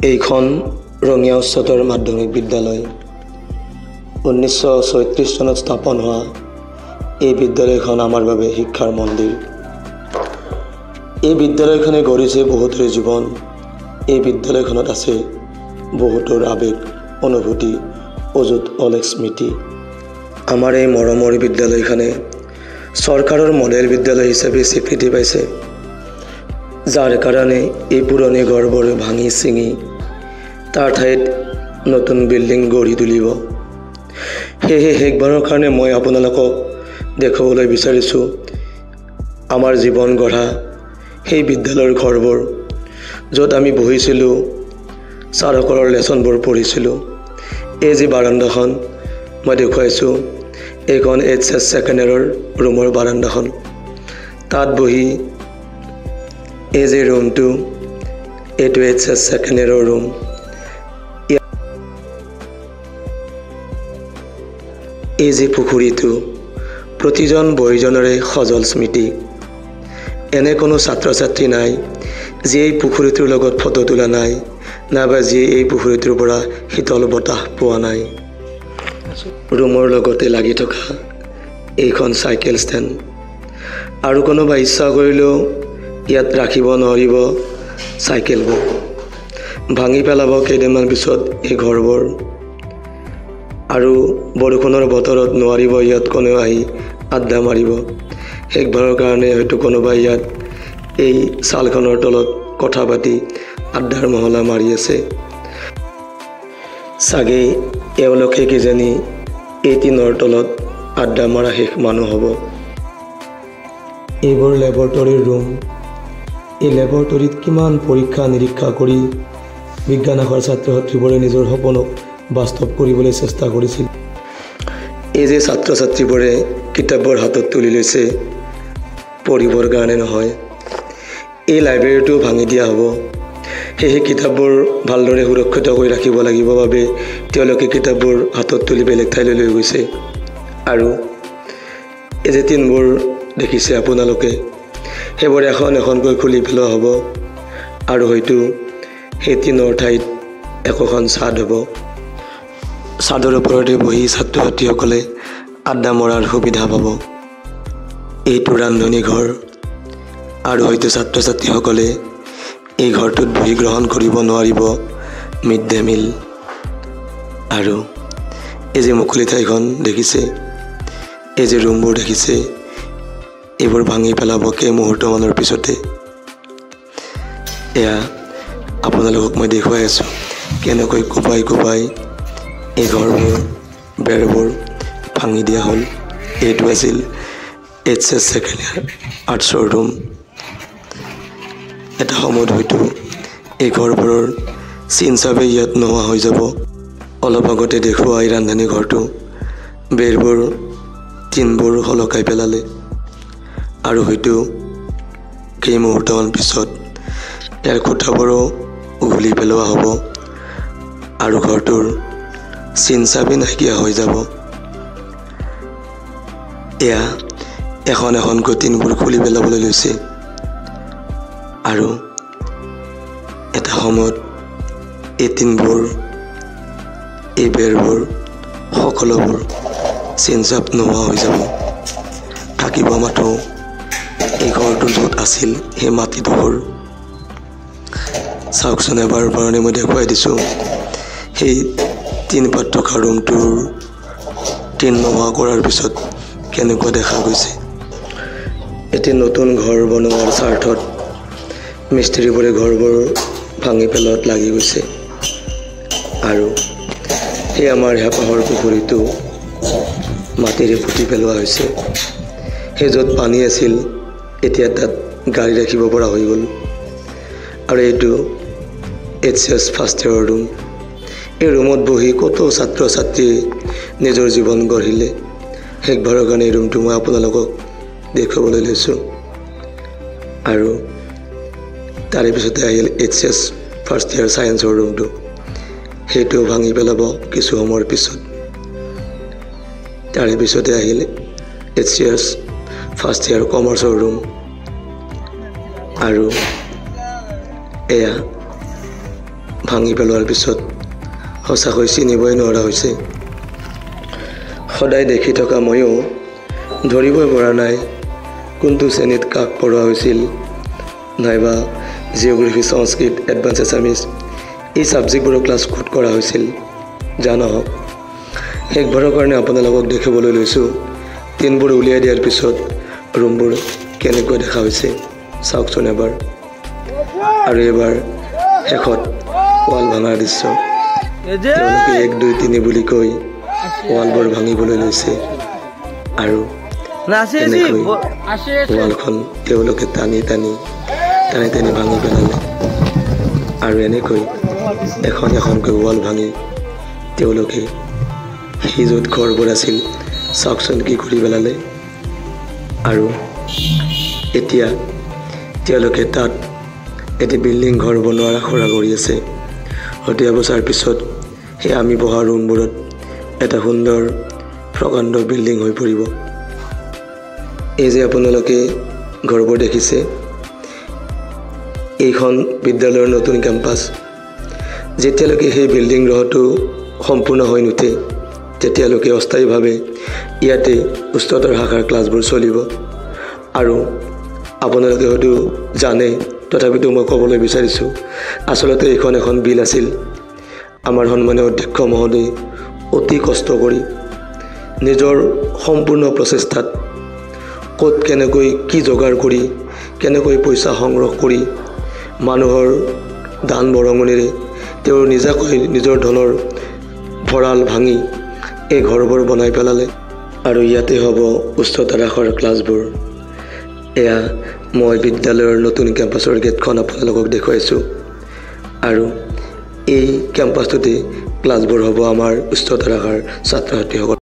এইখন ৰঙিয়া উচ্চতৰ মাধ্যমিক বিদ্যালয় 1936 চনত স্থাপন হোৱা এই বিদ্যালয়খন আমাৰ বাবে শিক্ষাৰ মন্দিৰ। এই বিদ্যালয়খনে গঢ়িছে বহুতৰে জীৱন। এই বিদ্যালয়খনত আছে বহুতৰ আবেগ, অনুভূতি, অযুত অলেখ স্মৃতি। আমাৰ এই মৰমৰ বিদ্যালয়খনে চৰকাৰৰ মডেল বিদ্যালয় হিচাপে স্বীকৃতি পাইছে, যাৰ কাৰণে এই পুৰণি ঘৰবোৰ ভাঙি চিঙি তাৰ ঠাইত নতুন বিল্ডিং গঢ়ি তুলিব। সেয়েহে শেষবাৰৰ কাৰণে মই আপোনালোকক দেখুৱাবলৈ বিচাৰিছোঁ আমাৰ জীৱন গঢ়া সেই বিদ্যালয়ৰ ঘৰবোৰ, য'ত আমি বহিছিলোঁ, ছাৰসকলৰ লেচনবোৰ পঢ়িছিলোঁ। এই যি বাৰান্দাখন মই দেখুৱাইছোঁ, এইখন HS ছেকেণ্ড ইয়েৰৰ ৰুমৰ বাৰান্দাখন। তাত বহি এই যে ৰুমটো, এইটো HS ছেকেণ্ড ইয়েৰৰ ৰুম। এই যে পুখুৰীটো, প্ৰতিজন বয়োজনৰে সজল স্মৃতি। এনে কোনো ছাত্ৰ ছাত্ৰী নাই যিয়ে এই পুখুৰীটোৰ লগত ফটো তোলা নাই, নাইবা যিয়ে এই পুখুৰীটোৰ পৰা শীতল বতাহ পোৱা নাই। ৰুমৰ লগতে লাগি থকা এইখন চাইকেল ষ্টেণ্ড, আৰু কোনোবা ইচ্ছা কৰিলেও ইয়াত ৰাখিব নোৱাৰিব চাইকেলবোৰ, ভাঙি পেলাব কেইদিনমান পিছত এই ঘৰবোৰ। আৰু বৰষুণৰ বতৰত নোৱাৰিব ইয়াত কোনেও আহি আড্ডা মাৰিব। শেষবাৰৰ কাৰণে হয়তো কোনোবাই ইয়াত এই ছালখনৰ তলত কথা পাতি আড্ডাৰ মহলা মাৰি আছে। চাগে এওঁলোকে কিজানি এই টিনৰ তলত আড্ডা মৰা শেষ মানুহ হ'ব। এইবোৰ লেবৰেটৰীৰ ৰুম। এই লেবৰেটৰীত কিমান পৰীক্ষা নিৰীক্ষা কৰি বিজ্ঞানাশৰ ছাত্ৰ ছাত্ৰীবোৰে নিজৰ সপোনক বাস্তৱ কৰিবলৈ চেষ্টা কৰিছিল। এই যে ছাত্ৰ ছাত্ৰীবোৰে কিতাপবোৰ হাতত তুলি লৈছে, পঢ়িবৰ কাৰণে নহয়। এই লাইব্ৰেৰীটো ভাঙি দিয়া হ'ব। সেয়েহে কিতাপবোৰ ভালদৰে সুৰক্ষিত কৰি ৰাখিব লাগিব বাবে তেওঁলোকে কিতাপবোৰ হাতত তুলি বেলেগ ঠাইলৈ লৈ গৈছে। আৰু এই যে টিনবোৰ দেখিছে আপোনালোকে, সেইবোৰ এখন এখনকৈ খুলি পেলোৱা হ'ব, আৰু হয়তো সেই টিনৰ ঠাইত একোখন ছাদ হ'ব। ছাদৰ ওপৰতে বহি ছাত্ৰ ছাত্ৰীসকলে আড্ডা মৰাৰ সুবিধা পাব। এইটো ৰান্ধনি ঘৰ, আৰু হয়তো ছাত্ৰ ছাত্ৰীসকলে এই ঘৰটোত বহি গ্ৰহণ কৰিব নোৱাৰিব মিড ডে মিল। আৰু এই যে মুকলি ঠাইখন দেখিছে, এই যে ৰুমবোৰ দেখিছে, এইবোৰ ভাঙি পেলাব কেইমুহূৰ্তমানৰ পিছতে। এয়া আপোনালোকক মই দেখুৱাই আছোঁ কেনেকৈ কোবাই কোবাই এই ঘৰবোৰ, বেৰবোৰ ভাঙি দিয়া হ'ল। এইটো আছিল HS ছেকেণ্ড ইয়েৰ আৰ্টছৰ ৰুম। এটা সময়ত হয়তো এই ঘৰবোৰৰ চিন চাপে ইয়াত নোহোৱা হৈ যাব। অলপ আগতে দেখুওৱা এই ৰান্ধনি ঘৰটো, বেৰবোৰ, টিনবোৰ সলকাই পেলালে, আৰু হয়তো কেইমুহূৰ্তমান পিছত ইয়াৰ খুঁটাবোৰো উঘলি পেলোৱা হ'ব, আৰু ঘৰটোৰ চিন চাপে নাইকিয়া হৈ যাব। এয়া এখন এখনকৈ টিনবোৰ খুলি পেলাবলৈ লৈছে, আৰু এটা সময়ত এই টিনবোৰ, এই বেৰবোৰ সকলোবোৰ চিন চাপ নোহোৱা হৈ যাব। থাকিব মাথো এই ঘৰটো য'ত আছিল সেই মাটিডোখৰ। চাওকচোন এবাৰ কাৰণে মই দেখুৱাই দিছোঁ সেই টিন পাত থকা ৰুমটোৰ টিন নোহোৱা কৰাৰ পিছত কেনেকুৱা দেখা গৈছে। এটি নতুন ঘৰ বনোৱাৰ স্বাৰ্থত মিস্ত্ৰীবোৰে ঘৰবোৰ ভাঙি পেলোৱাত লাগি গৈছে, আৰু সেই আমাৰ হেঁপাহৰ পুখুৰীটো মাটিৰে পুতি পেলোৱা হৈছে। সেই য'ত পানী আছিল এতিয়া তাত গাড়ী ৰাখিব পৰা হৈ গ'ল। আৰু এইটো HS ফাৰ্ষ্ট ইয়েৰৰ ৰুম। এই ৰুমত বহি কত ছাত্ৰ ছাত্ৰীয়ে নিজৰ জীৱন গঢ়িলে। শেষবাৰৰ কাৰণে এই ৰুমটো মই আপোনালোকক দেখুৱাবলৈ লৈছোঁ। আৰু তাৰে পিছতে আহিল HS ফাৰ্ষ্ট ইয়েৰ ছায়েন্সৰ ৰুমটো। সেইটো ভাঙি পেলাব কিছু সময়ৰ পিছত। তাৰে পিছতে আহিল HS ফাৰ্ষ্ট ইয়েৰ কমাৰ্চৰ ৰুম। আৰু এয়া ভাঙি পেলোৱাৰ পিছত সঁচাকৈ চিনিবই নোৱাৰা হৈছে। সদায় দেখি থকা ময়ো ধৰিবই পৰা নাই কোনটো শ্ৰেণীত কাক পঢ়োৱা হৈছিল, নাইবা জিঅ'গ্ৰাফী, সংস্কৃত, এডভান্স এছামিজ এই ছাবজেক্টবোৰৰ ক্লাছ ক'ত কৰা হৈছিল। যা নহওক, শেষবাৰৰ কাৰণে আপোনালোকক দেখিবলৈ লৈছোঁ টিনবোৰ উলিয়াই দিয়াৰ পিছত ৰুমবোৰ কেনেকৈ দেখা হৈছে চাওকচোন এবাৰ। আৰু এবাৰ শেষত ৱাল ভাঙাৰ দৃশ্য। তেওঁলোকে 1, 2, 3 বুলি কৈ ৱালবোৰ ভাঙিবলৈ লৈছে আৰু এনেকৈ ৱালখন তেওঁলোকে টানি টানি ভাঙি পেলালে। আৰু এনেকৈ এখন এখনকৈ ৱাল ভাঙি তেওঁলোকে সেই য'ত ঘৰবোৰ আছিল চাওকচোন কি কৰি পেলালে। আৰু এতিয়া তেওঁলোকে তাত এটি বিল্ডিং ঘৰ বনোৱাৰ আখৰা কৰি আছে। হয়তো এবছৰ পিছত সেই আমি বহা ৰুমবোৰত এটা সুন্দৰ প্ৰকাণ্ড বিল্ডিং হৈ পৰিব। এই যে আপোনালোকে ঘৰবোৰ দেখিছে, এইখন বিদ্যালয়ৰ নতুন কেম্পাছ। যেতিয়ালৈকে সেই বিল্ডিং গৃহটো সম্পূৰ্ণ হৈ নুঠে তেতিয়ালৈকে অস্থায়ীভাৱে ইয়াতে উচ্চতৰ শাখাৰ ক্লাছবোৰ চলিব। আৰু আপোনালোকে হয়তো জানে, তথাপিতো মই ক'বলৈ বিচাৰিছোঁ, আচলতে এইখন এখন বিল আছিল। আমাৰ সন্মানীয় অধ্যক্ষ মহোদয় অতি কষ্ট কৰি নিজৰ সম্পূৰ্ণ প্ৰচেষ্টাত ক'ত কেনেকৈ কি যোগাৰ কৰি কেনেকৈ পইচা সংগ্ৰহ কৰি মানুহৰ দান বৰঙণিৰে তেওঁৰ নিজাকৈ নিজৰ ধনৰ ভঁৰাল ভাঙি এই ঘৰবোৰ বনাই পেলালে। আৰু ইয়াতে হ'ব উচ্চতৰ শাখাৰ ক্লাছবোৰ। এয়া মই বিদ্যালয়ৰ নতুন কেম্পাছৰ গেটখন আপোনালোকক দেখুৱাইছোঁ। আৰু এই কেম্পাছটোতে ক্লাছবোৰ হ'ব আমাৰ উচ্চতৰ শাখাৰ ছাত্ৰ ছাত্ৰীসকল।